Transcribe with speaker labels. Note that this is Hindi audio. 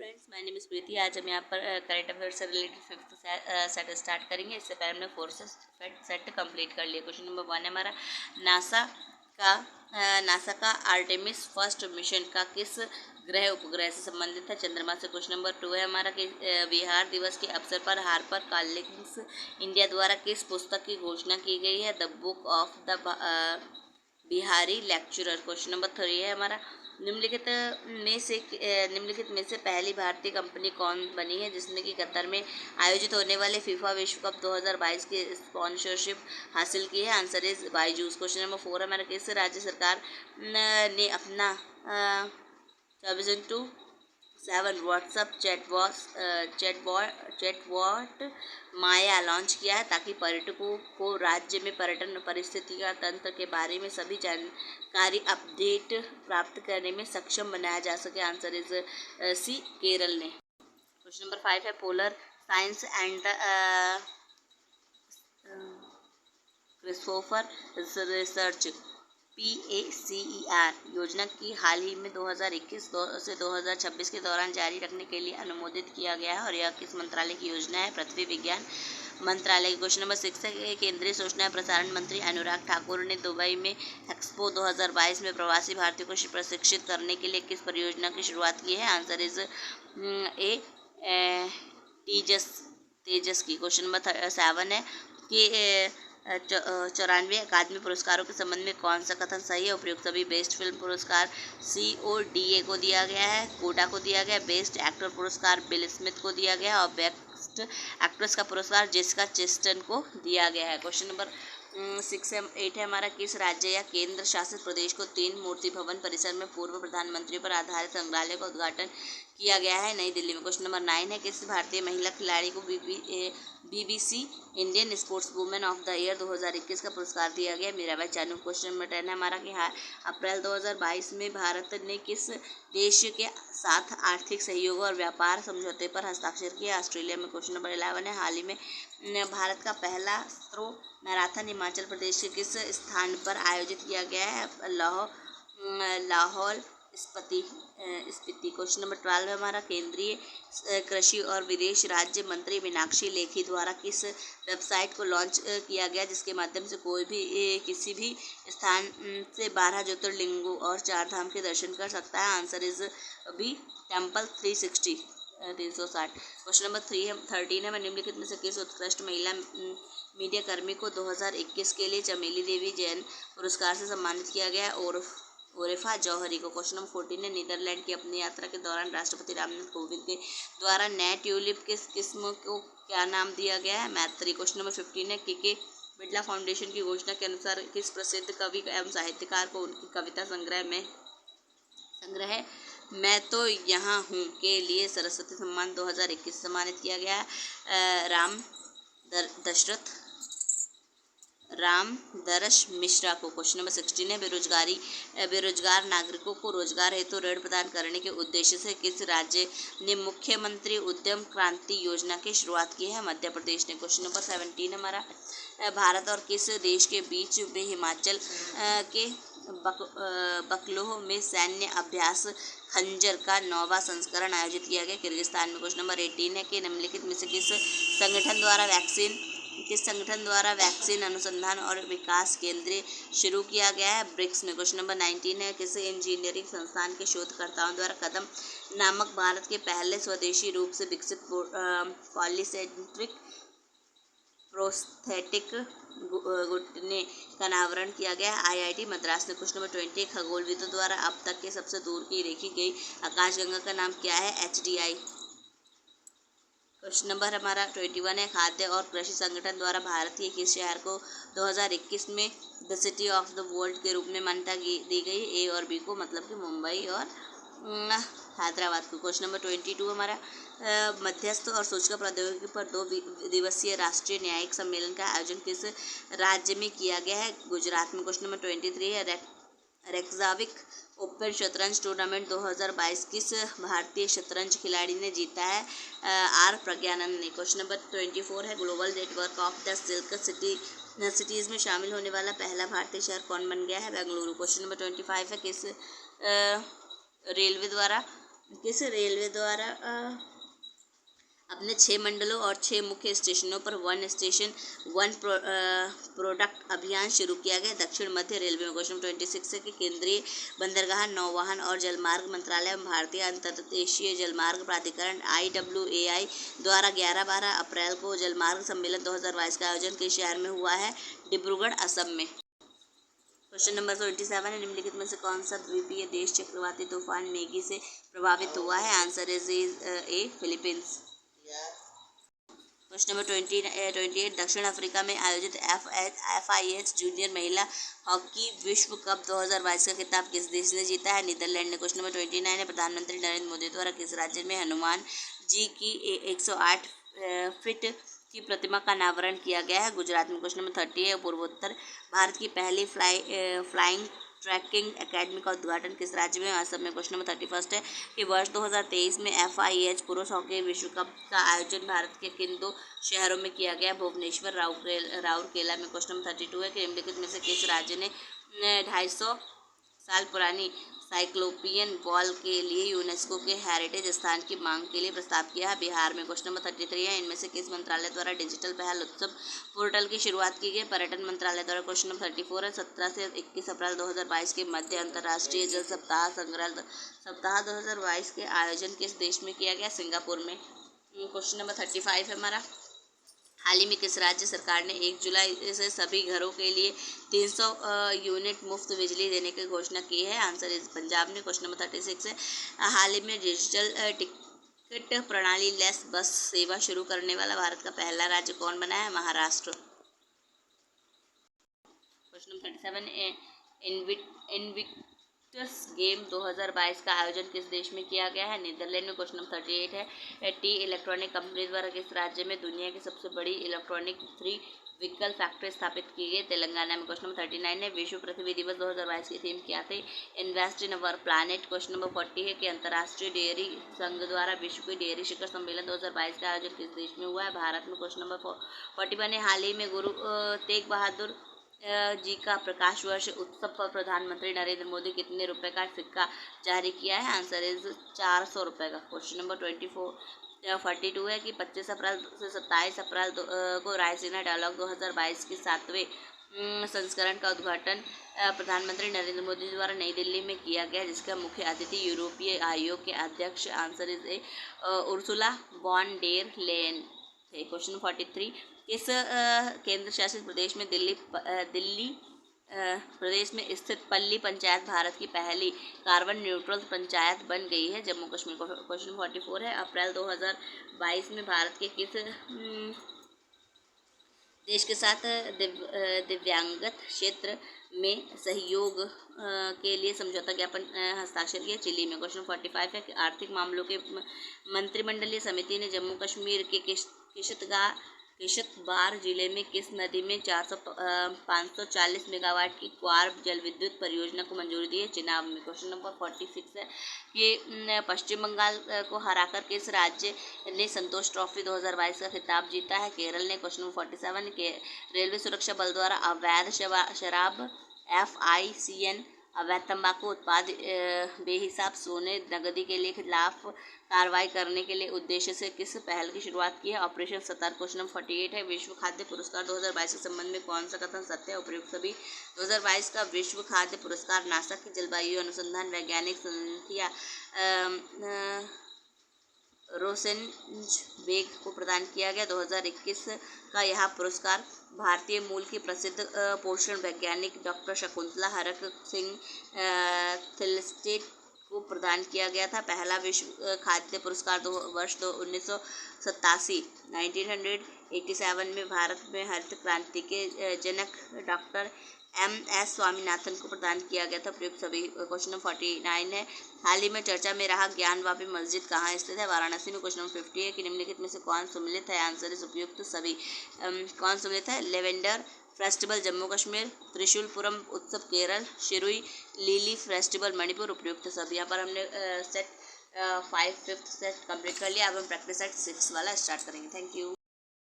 Speaker 1: फ्रेंड्स, माय नेम इज़ प्रीति। आज हम यहाँ पर करंट अफेयर से रिलेटेड फिफ्थ सेट स्टार्ट करेंगे। इससे पहले हमने फोर्थ सेट कंप्लीट कर लिया। क्वेश्चन नंबर 1 है हमारा, नासा का आर्टेमिस फर्स्ट मिशन का किस ग्रह उपग्रह से संबंधित है? चंद्रमा से। क्वेश्चन नंबर 2 है हमारा कि बिहार दिवस के अवसर पर हार्पर कॉलिन्स इंडिया द्वारा किस पुस्तक की घोषणा की गई है? The book of the Bihari lecturer. Question number 3 है हमारा, निम्नलिखित में से पहली भारतीय कंपनी कौन बनी है जिसने कि कतर में आयोजित होने वाले फीफा विश्व कप 2022 की स्पॉन्सरशिप हासिल की है? Answer is Byju's. Question number 4 है हमारा, किस राज्य सरकार ने अपना 7 व्हाट्सएप चैटबॉट माया लॉन्च किया है ताकि पर्यटकों को राज्य में पर्यटन परिस्थितिका तंत्र के बारे में सभी जानकारी अपडेट प्राप्त करने में सक्षम बनाया जा सके? आंसर इज सी, केरल ने। क्वेश्चन नंबर 5 है, polar science and Christopher research PACER योजना की हाल ही में 2021 से 2026 के दौरान जारी रखने के लिए अनुमोदित किया गया है और यह किस मंत्रालय की योजना है? पृथ्वी विज्ञान मंत्रालय। क्वेश्चन नंबर 6 है, केंद्रीय सूचना प्रसारण मंत्री अनुराग ठाकुर ने दुबई में एक्सपो 2022 में प्रवासी भारतीयों को प्रशिक्षित करने के लिए किस परियोजना की शुरुआत की है? आंसर इज ए तेजस की। क्वेश्चन नंबर 7 है कि 94 अकादमी पुरस्कारों के संबंध में कौन सा कथन सही है? उपयुक्त सभी बेस्ट फिल्म पुरस्कार CODA को दिया गया है, कोडा को दिया गया, बेस्ट एक्टर पुरस्कार बिल स्मिथ को दिया गया और बेस्ट एक्ट्रेस का पुरस्कार जेसिका चेस्टन को दिया गया है। क्वेश्चन नंबर 8 है हमारा, किस राज्य या केंद्र शासित प्रदेश को 3 मूर्ति भवन परिसर में पूर्व प्रधानमंत्री पर आधारित संग्रहालय का उद्घाटन किया गया है? नई दिल्ली में। क्वेश्चन नंबर 9 है, किस भारतीय महिला खिलाड़ी को BBC Indian sports women of the year 2021 का पुरस्कार दिया गया? मीराबाई चानू। क्वेश्चन नंबर 10 है हमारा कि अप्रैल 2022 में भारत ने किस देश के साथ आर्थिक सहयोग और व्यापार समझौते पर हस्ताक्षर किया? ऑस्ट्रेलिया में। क्वेश्चन नंबर 11 है, हाल ही में भारत का पहला थ्रो मैराथन हिमाचल प्रदेश के किस स्थान पर आयोजित किया गया है? लाहौल स्पीति। क्वेश्चन नंबर 12 है हमारा, केंद्रीय कृषि और विदेश राज्य मंत्री मीनाक्षी लेखी द्वारा किस वेबसाइट को लॉन्च किया गया जिसके माध्यम से कोई भी किसी भी स्थान से 12 ज्योतिर्लिंगों और 4 धाम के दर्शन कर सकता है? Answer is B, temple 360। Question number 13 है, निम्नलिखित में से किस उत्कृष्ट महिला मीडिया कर्मी को 2021 के लिए चमेली देवी जैन पुरस्कार से सम्मानित किया गया? और ओरेफा जौहरी को। क्वेश्चन नंबर 14 है, नीदरलैंड की अपनी यात्रा के दौरान राष्ट्रपति रामनाथ कोविंद के द्वारा नए ट्यूलिप किस किस्म को क्या नाम दिया गया है? मैत्री। क्वेश्चन नंबर 15 है, के बिड़ला फाउंडेशन की घोषणा के अनुसार किस प्रसिद्ध कवि एवं साहित्यकार को उनकी कविता संग्रह मैं तो यहाँ हूँ के लिए सरस्वती सम्मान 2021 सम्मानित किया गया है? रामदरस मिश्रा को। क्वेश्चन नंबर 16 है, बेरोजगार नागरिकों को रोजगार हेतु ऋण प्रदान करने के उद्देश्य से किस राज्य ने मुख्यमंत्री उद्यम क्रांति योजना की शुरुआत की है? मध्य प्रदेश ने। क्वेश्चन नंबर 17 हमारा, भारत और किस देश के बीच में हिमाचल के बकलोह में सैन्य अभ्यास खंजर का 9वां संस्करण आयोजित किया गया? किर्गिस्तान में। क्वेश्चन नंबर 18 है कि निम्नलिखित में से किस संगठन द्वारा वैक्सीन अनुसंधान और विकास केंद्र शुरू किया गया है? ब्रिक्स में। क्वेश्चन नंबर 19 है, किस इंजीनियरिंग संस्थान के शोधकर्ताओं द्वारा कदम नामक भारत के पहले स्वदेशी रूप से विकसित पॉलीसेंट्रिक प्रोस्थेटिक घुटने का अनावरण किया गया? IIT मद्रास ने। क्वेश्चन नंबर 20, खगोलविदों द्वारा अब तक के सबसे दूर की देखी गई आकाशगंगा का नाम क्या है? HDI। क्वेश्चन नंबर हमारा 21 है, खाद्य और कृषि संगठन द्वारा भारतीय किस शहर को 2021 में the city of the world के रूप में मान्यता दी गई? A और B को, मतलब कि मुंबई और हैदराबाद को। क्वेश्चन नंबर 22 हमारा, मध्यस्थ और सूचना प्रौद्योगिकी पर 2 दिवसीय राष्ट्रीय न्यायिक सम्मेलन का आयोजन किस राज्य में किया गया है? गुजरात में। क्वेश्चन नंबर 23 है, रेक्जाविक ओपन शतरंज टूर्नामेंट 2022 किस भारतीय शतरंज खिलाड़ी ने जीता है? R प्रज्ञानंद ने। क्वेश्चन नंबर 24 है, global network of the silk cities में शामिल होने वाला पहला भारतीय शहर कौन बन गया है? बेंगलुरु। क्वेश्चन नंबर 25 है, किस रेलवे द्वारा किस रेलवे द्वारा अपने 6 मंडलों और 6 मुख्य स्टेशनों पर वन स्टेशन वन प्रोडक्ट अभियान शुरू किया गया? दक्षिण मध्य रेलवे में। क्वेश्चन 26 है कि केंद्रीय बंदरगाह, नौवहन और जलमार्ग मंत्रालय एवं भारतीय अंतर्देशीय जलमार्ग प्राधिकरण IWAI द्वारा 11-12 अप्रैल को जलमार्ग सम्मेलन 2022 का आयोजन किस शहर में हुआ है? डिब्रूगढ़, असम में। क्वेश्चन नंबर 27 है, निम्नलिखित में से कौन सा द्वीपीय देश चक्रवाती तूफान मैगी से प्रभावित हुआ है? Answer is A, Philippines. Question number 28, दक्षिण अफ्रीका में आयोजित FIH जूनियर महिला हॉकी विश्व कप 2022 का खिताब किस देश ने जीता है? नीदरलैंड ने। क्वेश्चन नंबर 29 है, प्रधानमंत्री नरेंद्र मोदी द्वारा किस राज्य में हनुमान जी की 108 फीट की प्रतिमा का अनावरण किया गया है? गुजरात में। क्वेश्चन नंबर 30 है, पूर्वोत्तर भारत की पहली फ्लाइंग ट्रैकिंग एकेडमी का उद्घाटन किस राज्य में? असम में। क्वेश्चन नंबर 31 है कि वर्ष 2023 में FIH पुरुष हॉकी विश्व कप का आयोजन भारत के किन 2 शहरों में किया गया? भुवनेश्वर, राउरकेला में। क्वेश्चन नंबर 32 है कि निम्नलिखित में से किस राज्य ने 250 साल पुरानी साइक्लोपियन वॉल के लिए यूनेस्को के हेरिटेज स्थान की मांग के लिए प्रस्ताव किया है? बिहार में। क्वेश्चन नंबर 33 है, इनमें से किस मंत्रालय द्वारा डिजिटल पहल उत्सव पोर्टल की शुरुआत की गई? पर्यटन मंत्रालय द्वारा। क्वेश्चन नंबर 34 है, 17 से 21 अप्रैल 2022 के मध्य अंतर्राष्ट्रीय जल सप्ताह 2022 के आयोजन किस देश में किया गया? सिंगापुर में। क्वेश्चन नंबर 35 है हमारा, हाल ही में किस राज्य सरकार ने 1 जुलाई से सभी घरों के लिए 300 यूनिट मुफ्त बिजली देने की घोषणा की है? आंसर इज पंजाब ने। क्वेश्चन नंबर 36 है, हाल ही में डिजिटल टिकट प्रणाली लेस बस सेवा शुरू करने वाला भारत का पहला राज्य कौन बना है? Maharashtra. Question number 37, Invictus game 2022 का आयोजन किस देश में किया गया है? नीदरलैंड में। क्वेश्चन नंबर 38 है, टी इलेक्ट्रॉनिक कंपनी द्वारा किस राज्य में दुनिया की सबसे बड़ी इलेक्ट्रॉनिक 3 व्हीकल फैक्ट्री स्थापित की गई? तेलंगाना में। क्वेश्चन नंबर 39 है, विश्व पृथ्वी दिवस 2022 की थीम क्या थी? Invest in our planet. Question number 40 है कि अंतर्राष्ट्रीय डेयरी संघ द्वारा विश्व की डेयरी शिखर सम्मेलन 2022 का आयोजन किस देश में हुआ है? भारत में। क्वेश्चन नंबर 41 है, हाल ही में गुरु तेग बहादुर जी का प्रकाश वर्ष उत्सव पर प्रधानमंत्री नरेंद्र मोदी कितने रुपए का सिक्का जारी किया है? आंसर इज 400 रुपए का। क्वेश्चन नंबर 42 है कि 25 अप्रैल से 27 अप्रैल को रायसीना डायलॉग 2022 के 7वें संस्करण का उद्घाटन प्रधानमंत्री नरेंद्र मोदी द्वारा नई दिल्ली में किया गया, जिसका मुख्य अतिथि यूरोपीय आयोग के अध्यक्ष answer is A Ursula von der Leyen थे। क्वेश्चन 43, किस केंद्र शासित प्रदेश में दिल्ली प्रदेश में स्थित पल्ली पंचायत भारत की पहली कार्बन न्यूट्रल पंचायत बन गई है? जम्मू कश्मीर। क्वेश्चन 44 है, अप्रैल 2022 में भारत के किस देश के साथ दिव्यांगत क्षेत्र में सहयोग के लिए समझौता ज्ञापन हस्ताक्षर किया? चिली में। क्वेश्चन 45 है कि आर्थिक मामलों के मंत्रिमंडलीय समिति ने जम्मू कश्मीर के किश्तवाड़ जिले में किस नदी में 540 मेगावाट की क्वार्ब जल विद्युत परियोजना को मंजूरी दी है? चेनाब में। क्वेश्चन नंबर 46 है कि पश्चिम बंगाल को हराकर किस राज्य ने संतोष ट्रॉफी 2022 का खिताब जीता है? केरल ने। क्वेश्चन नंबर 47 के रेलवे सुरक्षा बल द्वारा अवैध शराब FICN अवैध तंबाकू उत्पाद बेहिसाब सोने नकदी के लिए खिलाफ कार्रवाई करने के लिए उद्देश्य से किस पहल की शुरुआत की है? ऑपरेशन सतर्क। क्वेश्चन नंबर 48 है, विश्व खाद्य पुरस्कार 2022 के संबंध में कौन सा कथन सत्य है? उपयुक्त सभी। 2022 का विश्व खाद्य पुरस्कार नासा की जलवायु अनुसंधान वैज्ञानिक संस्था रोसेनबर्ग को प्रदान किया गया। 2021 का यह पुरस्कार भारतीय मूल की प्रसिद्ध पोषण वैज्ञानिक डॉक्टर शकुंतला हरक सिंह थिलस्टेड को प्रदान किया गया था। पहला विश्व खाद्य पुरस्कार वर्ष 1987 में भारत में हरित क्रांति के जनक डॉक्टर MS स्वामीनाथन को प्रदान किया गया था। प्रयुक्त सभी। क्वेश्चन नंबर 49 है, हाल ही में चर्चा में रहा ज्ञानवापी मस्जिद कहाँ स्थित है? वाराणसी में। क्वेश्चन नंबर 50 है कि निम्नलिखित में से कौन सम्मिलित है? आंसर इस उपयुक्त सभी। कौन सम्मिलित है? लेवेंडर फेस्टिवल जम्मू कश्मीर, त्रिशूलपुरम उत्सव केरल, शिरुई लिली फेस्टिवल मणिपुर। उपयुक्त सभी। यहाँ पर हमने सेट 5 5th सेट कंप्लीट कर लिया। अब हम प्रैक्टिस सेट 6 वाला स्टार्ट करेंगे। Thank you.